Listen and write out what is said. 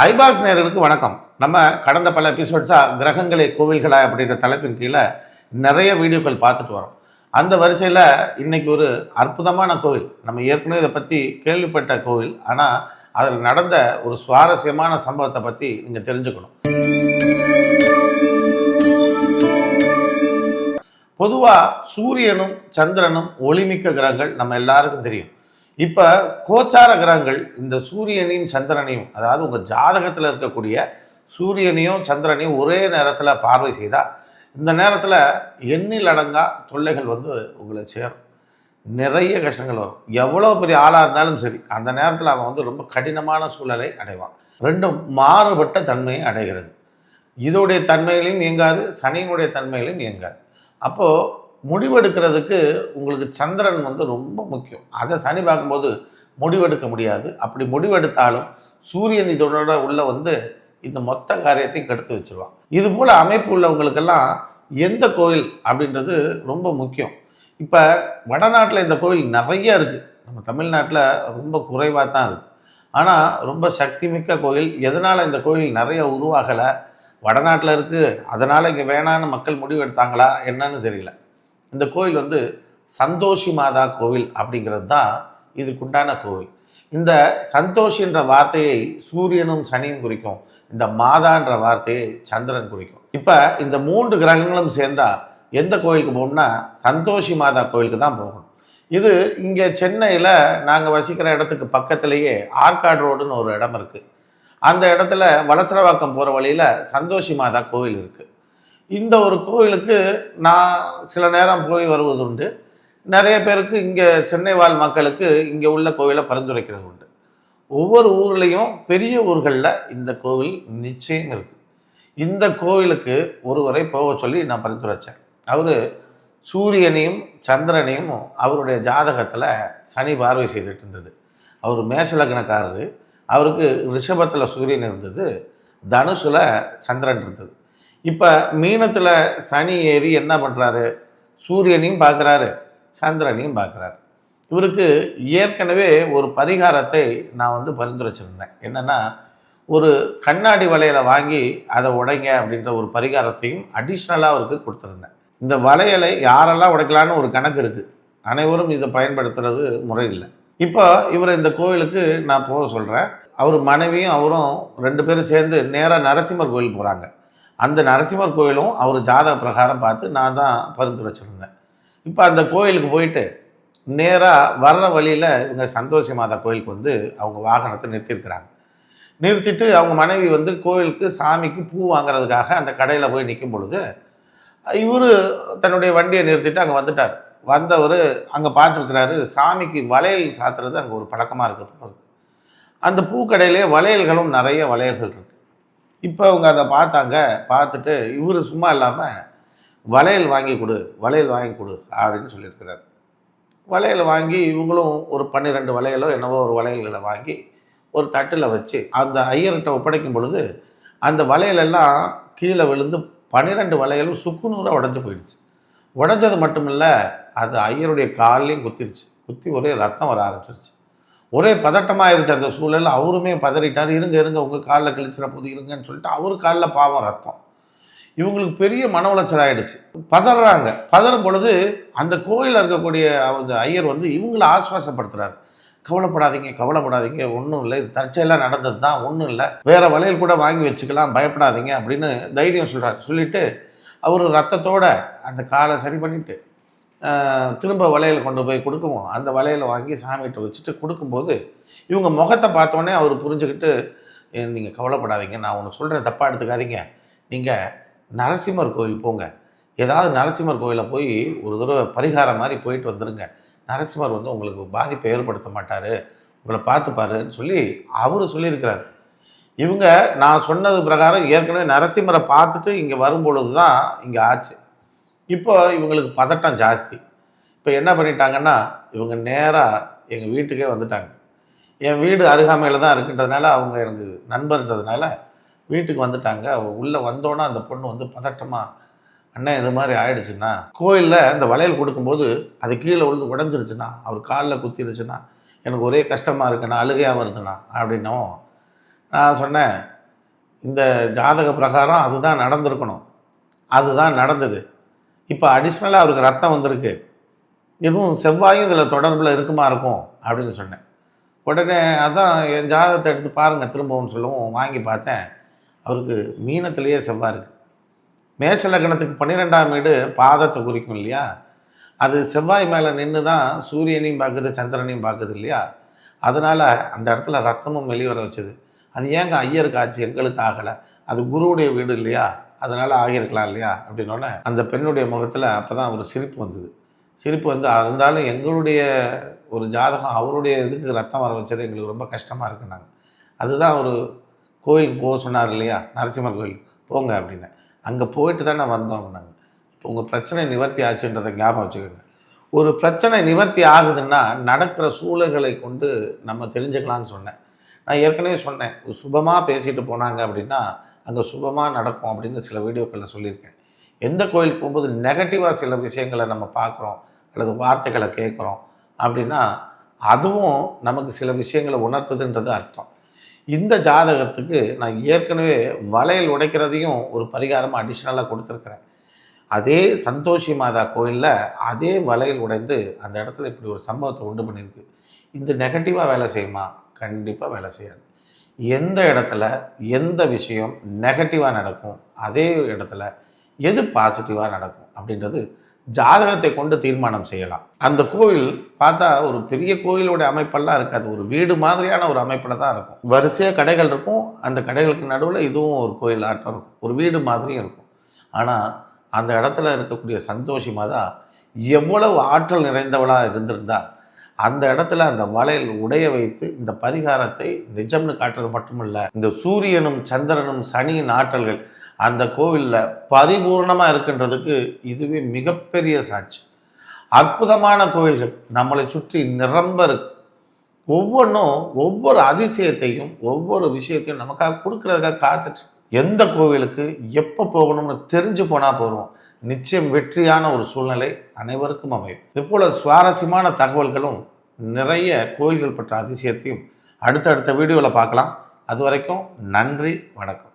ஐபாக்ஸ் நேயர்களுக்கு வணக்கம். நம்ம கடந்த பல எபிசோட்ஸாக கிரகங்களே கோவில்களா அப்படின்ற தலைப்பின் கீழே நிறைய வீடியோக்கள் பார்த்துட்டு வரோம். அந்த வரிசையில் இன்னைக்கு ஒரு அற்புதமான கோவில், நம்ம ஏற்கனவே இதை பற்றி கேள்விப்பட்ட கோவில், ஆனால் அதில் நடந்த ஒரு சுவாரஸ்யமான சம்பவத்தை பற்றி நீங்கள் தெரிஞ்சுக்கணும். பொதுவாக சூரியனும் சந்திரனும் ஒளிமிக்க கிரகங்கள் நம்ம எல்லாருக்கும் தெரியும். இப்போ கோச்சார கிரகங்கள் இந்த சூரியனையும் சந்திரனையும், அதாவது உங்கள் ஜாதகத்தில் இருக்கக்கூடிய சூரியனையும் சந்திரனையும் ஒரே நேரத்தில் பார்வை செய்தால் இந்த நேரத்தில் எண்ணில் அடங்கா தொல்லைகள் உங்களை சேரும். நிறைய கஷ்டங்கள் வரும். எவ்வளோ பெரிய ஆளாக இருந்தாலும் சரி, அந்த நேரத்தில் அவன் ரொம்ப கடினமான சூழலை அடைவான். ரெண்டும் மாறுபட்ட தன்மையை அடைகிறது. இதோடைய தன்மைகளையும் இயங்காது, சனியினுடைய தன்மைகளையும் இயங்காது. அப்போது முடிவெடுக்கிறதுக்கு உங்களுக்கு சந்திரன் ரொம்ப முக்கியம். அதை சனி பார்க்கும்போது முடிவெடுக்க முடியாது. அப்படி முடிவெடுத்தாலும் சூரியன் இதனோட உள்ள இந்த மொத்த காரியத்தையும் கெடுத்து வச்சுருவான். இது போல் அமைப்பு உள்ளவங்களுக்கெல்லாம் எந்த கோவில் அப்படின்றது ரொம்ப முக்கியம். இப்போ வடநாட்டில் இந்த கோவில் நிறைய இருக்குது, நம்ம தமிழ்நாட்டில் ரொம்ப குறைவாக தான் இருக்குது. ஆனால் ரொம்ப சக்தி மிக்க கோவில். எதனால் இந்த கோவில் நிறைய உருவாகலை? வடநாட்டில் இருக்குது, அதனால் இங்கே வேணான்னு மக்கள் முடிவெடுத்தாங்களா என்னன்னு தெரியல. இந்த கோவில் சந்தோஷி மாதா கோவில் அப்படிங்கிறது தான் இதுக்குண்டான கோவில். இந்த சந்தோஷின்ற வார்த்தையை சூரியனும் சனியும் குறிக்கும், இந்த மாதான்ற வார்த்தையை சந்திரன் குறிக்கும். இப்போ இந்த 3 கிரகங்களும் சேர்ந்தால் எந்த கோவிலுக்கு போகணும்னா சந்தோஷி மாதா கோவிலுக்கு தான் போகணும். இது இங்கே சென்னையில் நாங்கள் வசிக்கிற இடத்துக்கு பக்கத்திலேயே ஆற்காடு ரோடுன்னு ஒரு இடம் இருக்குது. அந்த இடத்துல வலசரவாக்கம் போகிற வழியில் சந்தோஷி மாதா கோவில் இருக்குது. இந்த ஒரு கோவிலுக்கு நான் சில நேரம் போய் வருவது உண்டு. நிறைய பேருக்கு இங்கே சென்னை வாழ் மக்களுக்கு இங்கே உள்ள கோவிலை பரிந்துரைக்கிறது உண்டு. ஒவ்வொரு ஊர்லேயும் பெரிய ஊர்களில் இந்த கோவில் நிச்சயம் இருக்குது. இந்த கோவிலுக்கு ஒருவரை போக சொல்லி நான் பரிந்துரைத்தேன். அவர் சூரியனையும் சந்திரனையும் அவருடைய ஜாதகத்தில் சனி பார்வை செய்துட்டு இருந்தது. அவர் மேஷ லக்னக்காரரு. அவருக்கு ரிஷபத்தில் சூரியன் இருந்தது, தனுஷில் சந்திரன் இருந்தது. இப்போ மீனத்தில் சனி ஏறி என்ன பண்ணுறாரு? சூரியனையும் பார்க்குறாரு, சந்திரனையும் பார்க்குறாரு. இவருக்கு ஏற்கனவே ஒரு பரிகாரத்தை நான் பரிந்துரைச்சிருந்தேன். என்னென்னா, ஒரு கண்ணாடி வளையலை வாங்கி அதை உடைங்க அப்படின்ற ஒரு பரிகாரத்தையும் அடிஷ்னலாக அவருக்கு கொடுத்துருந்தேன். இந்த வளையலை யாரெல்லாம் உடைக்கலான்னு ஒரு கணக்கு இருக்குது. அனைவரும் இதை பயன்படுத்துறது முறை இல்லை. இப்போ இவர் இந்த கோவிலுக்கு நான் போக சொல்கிறேன். அவர் மனைவியும் அவரும் 2 பேரும் சேர்ந்து நேராக நரசிம்மர் கோவில் போகிறாங்க. அந்த நரசிம்மர் கோயிலும் அவர் ஜாதக பிரகாரம் பார்த்து நான் தான் பரிந்துரைச்சிருந்தேன். இப்போ அந்த கோயிலுக்கு போயிட்டு நேராக வர்ற வழியில் இவங்க சந்தோஷி மாதா கோயிலுக்கு அவங்க வாகனத்தை நிறுத்தியிருக்கிறாங்க. நிறுத்திட்டு அவங்க மனைவி கோயிலுக்கு சாமிக்கு பூ வாங்குறதுக்காக அந்த கடையில் போய் நிற்கும் பொழுது இவர் தன்னுடைய வண்டியை நிறுத்திட்டு அங்கே வந்துட்டார். வந்தவர் அங்கே பார்த்துருக்கிறாரு, சாமிக்கு வளையல் சாத்துறது அங்கே ஒரு பழக்கமாக இருக்குது. அந்த பூக்கடையிலே வளையல்களும் நிறைய வளையல்கள் இருக்குது. இப்போ அவங்க அதை பார்த்தாங்க. பார்த்துட்டு இவர் சும்மா இல்லாமல் வளையல் வாங்கி கொடு, வளையல் வாங்கி கொடு அப்படின்னு சொல்லியிருக்கிறார். வளையல் வாங்கி இவங்களும் ஒரு 12 வளையலோ என்னவோ ஒரு வளையல்களை வாங்கி ஒரு தட்டில் வச்சு அந்த ஐயர்கிட்ட ஒப்படைக்கும் பொழுது அந்த வளையலெல்லாம் கீழே விழுந்து 12 வளையலும் சுக்குநூறாக உடஞ்சி போயிடுச்சு. உடஞ்சது மட்டும் இல்லை, அது ஐயருடைய கால்லையும் குத்திருச்சு. குத்தி ஒரே ரத்தம் வர ஆரம்பிச்சிருச்சு. ஒரே பதட்டமாகிருச்சு அந்த சூழல். அவருமே பதறிட்டார். இருங்க உங்கள் காலில் கிழிச்சிட போது இருங்கன்னு சொல்லிட்டு அவர் காலில் பாவம் ரத்தம். இவங்களுக்கு பெரிய மன உளைச்சல் ஆகிடுச்சு. பதறாங்க. பதறும் பொழுது அந்த கோயிலில் இருக்கக்கூடிய அந்த ஐயர் இவங்களை ஆஸ்வாசப்படுத்துகிறார். கவலைப்படாதீங்க, ஒன்றும் இல்லை, இது தற்செயலாக நடந்தது தான், ஒன்றும் இல்லை, வேறு வளையல் கூட வாங்கி வச்சுக்கலாம், பயப்படாதீங்க அப்படின்னு தைரியம் சொல்கிறார். சொல்லிவிட்டு அவர் ரத்தத்தோடு அந்த காலை சரி பண்ணிவிட்டு திரும்ப வளையல் கொண்டு போய் கொடுக்கவும் அந்த வளையலை வாங்கி சாமிகிட்ட வச்சுட்டு கொடுக்கும்போது இவங்க முகத்தை பார்த்தோன்னே அவர் புரிஞ்சுக்கிட்டு, நீங்கள் கவலைப்படாதீங்க, நான் ஒன்று சொல்கிறேன், தப்பாக எடுத்துக்காதீங்க, நீங்கள் நரசிம்மர் கோயில் போங்க, ஏதாவது நரசிம்மர் கோயிலில் போய் ஒரு தடவை பரிகாரம் மாதிரி போயிட்டு வந்துடுங்க, நரசிம்மர் உங்களுக்கு பாதிப்பை ஏற்படுத்த மாட்டார், உங்களை பார்த்துப்பாருன்னு சொல்லி அவர் சொல்லியிருக்கிறார். இவங்க நான் சொன்னது பிரகாரம் ஏற்கனவே நரசிம்மரை பார்த்துட்டு இங்கே வரும்பொழுது தான் இங்கே ஆச்சு. இப்போ இவங்களுக்கு பதட்டம் ஜாஸ்தி. இப்போ என்ன பண்ணிட்டாங்கன்னா, இவங்க நேராக எங்கள் வீட்டுக்கே வந்துட்டாங்க. என் வீடு அருகாமையில் தான் இருக்குன்றதுனால, அவங்க எனக்கு நண்பர்ன்றதுனால வீட்டுக்கு வந்துட்டாங்க. உள்ளே வந்தோன்னே அந்த பொண்ணு பதட்டமாக, அண்ணன் இது மாதிரி ஆயிடுச்சுன்னா, கோயிலில் இந்த வளையல் கொடுக்கும்போது அது கீழே விழுந்து உடஞ்சிருச்சுன்னா, அவர் காலில் குத்திருச்சுன்னா எனக்கு ஒரே கஷ்டமாக இருக்குண்ணா, அழுகையாக வருதுண்ணா அப்படின்னும் நான் சொன்னேன், இந்த ஜாதக பிரகாரம் அதுதான் நடந்திருக்கணும், அதுதான் நடந்தது. இப்போ அடிஷ்னலாக அவருக்கு ரத்தம் வந்திருக்கு, எதுவும் செவ்வாயும் இதில் தொடர்பில் இருக்குமா இருக்கும் அப்படின்னு சொன்னேன். உடனே அதான் என் ஜாதகத்தை எடுத்து பாருங்கள் திரும்பவும் சொல்லவும் வாங்கி பார்த்தேன். அவருக்கு மீனத்திலேயே செவ்வாய் இருக்குது. மேஷ லக்னத்துக்கு 12ஆம் வீடு பாதத்தை குறிக்கும் இல்லையா, அது செவ்வாய் மேலே நின்று தான் சூரியனையும் பார்க்குது சந்திரனையும் பார்க்குது இல்லையா, அதனால் அந்த இடத்துல ரத்தமும் வெளியே வர வச்சுது. அது ஏங்க ஐயருக்கு ஆச்சு எங்களுக்கு ஆகலை, அது குருவுடைய வீடு இல்லையா, அதனால் ஆகியிருக்கலாம் இல்லையா அப்படின்னோடனே அந்த பெண்ணுடைய முகத்தில் அப்போ தான் ஒரு சிரிப்பு வந்தது. சிரிப்பு வந்து இருந்தாலும் எங்களுடைய ஒரு ஜாதகம் அவருடைய இதுக்கு ரத்தம் வர வச்சது எங்களுக்கு ரொம்ப கஷ்டமாக இருக்குன்னாங்க. அதுதான் ஒரு கோயிலுக்கு போக சொன்னார் இல்லையா, நரசிம்மர் கோயிலுக்கு போங்க அப்படின்னு. அங்கே போயிட்டு தானே வந்தோம் அப்படின்னாங்க. இப்போ உங்கள் பிரச்சனை நிவர்த்தி ஆச்சுன்றதை ஞாபகம் வச்சுக்கோங்க. ஒரு பிரச்சனை நிவர்த்தி ஆகுதுன்னா நடக்கிற சூழல்களை கொண்டு நம்ம தெரிஞ்சுக்கலான்னு சொன்னேன். நான் ஏற்கனவே சொன்னேன், சுபமாக பேசிட்டு போனாங்க அப்படின்னா அங்கே சுபமாக நடக்கும் அப்படின்னு சில வீடியோக்களில் சொல்லியிருக்கேன். எந்த கோயிலுக்கு போகும்போது நெகட்டிவாக சில விஷயங்களை நம்ம பார்க்குறோம் அல்லது வார்த்தைகளை கேட்குறோம் அப்படின்னா அதுவும் நமக்கு சில விஷயங்களை உணர்த்துதுன்றது அர்த்தம். இந்த ஜாதகத்துக்கு நான் ஏற்கனவே வளையல் உடைக்கிறதையும் ஒரு பரிகாரமாக அடிஷ்னலாக கொடுத்துருக்குறேன். அதே சந்தோஷி மாதா கோயிலில் அதே வளையல் உடைந்து அந்த இடத்துல இப்படி ஒரு சம்பவத்தை உண்டு பண்ணியிருக்கு. இந்த நெகட்டிவாக வேலை செய்யுமா? கண்டிப்பாக வேலை செய்யாது. எந்த இடத்துல எந்த விஷயம் நெகட்டிவாக நடக்கும், அதே இடத்துல எது பாசிட்டிவாக நடக்கும் அப்படின்றது ஜாதகத்தை கொண்டு தீர்மானம் செய்யலாம். அந்த கோவில் பார்த்தா ஒரு பெரிய கோயிலோட அமைப்பெல்லாம் இருக்காது, ஒரு வீடு மாதிரியான ஒரு அமைப்பில் தான் இருக்கும். வரிசையாக கடைகள் இருக்கும், அந்த கடைகளுக்கு நடுவில் இதுவும் ஒரு கோயில் ஆட்டம் இருக்கும், ஒரு வீடு மாதிரியும் இருக்கும். ஆனால் அந்த இடத்துல இருக்கக்கூடிய சந்தோஷி மாதா எவ்வளவு ஆற்றல் நிறைந்தவளாக இருந்திருந்தா அந்த இடத்துல அந்த வளையல் உடைய வைத்து இந்த பரிகாரத்தை நிஜம்னு காட்டுறது மட்டுமில்லை, இந்த சூரியனும் சந்திரனும் சனியின் ஆற்றல்கள் அந்த கோவிலில் பரிபூர்ணமாக இருக்கின்றதுக்கு இதுவே மிகப்பெரிய சாட்சி. அற்புதமான கோயில்கள் நம்மளை சுற்றி நிரம்ப இருக்கு. ஒவ்வொன்றும் ஒவ்வொரு அதிசயத்தையும் ஒவ்வொரு விஷயத்தையும் நமக்காக கொடுக்கறதுக்காக காத்துட்டு, எந்த கோவிலுக்கு எப்போ போகணும்னு தெரிஞ்சு போனால் போகிறோம், நிச்சயம் வெற்றியான ஒரு சூழ்நிலை அனைவருக்கும் அமையும். இதுபோல் சுவாரஸ்யமான தகவல்களும் நிறைய கோயில்கள் பற்ற அதிசயத்தையும் அடுத்தடுத்த வீடியோவில் பார்க்கலாம். அது வரைக்கும் நன்றி, வணக்கம்.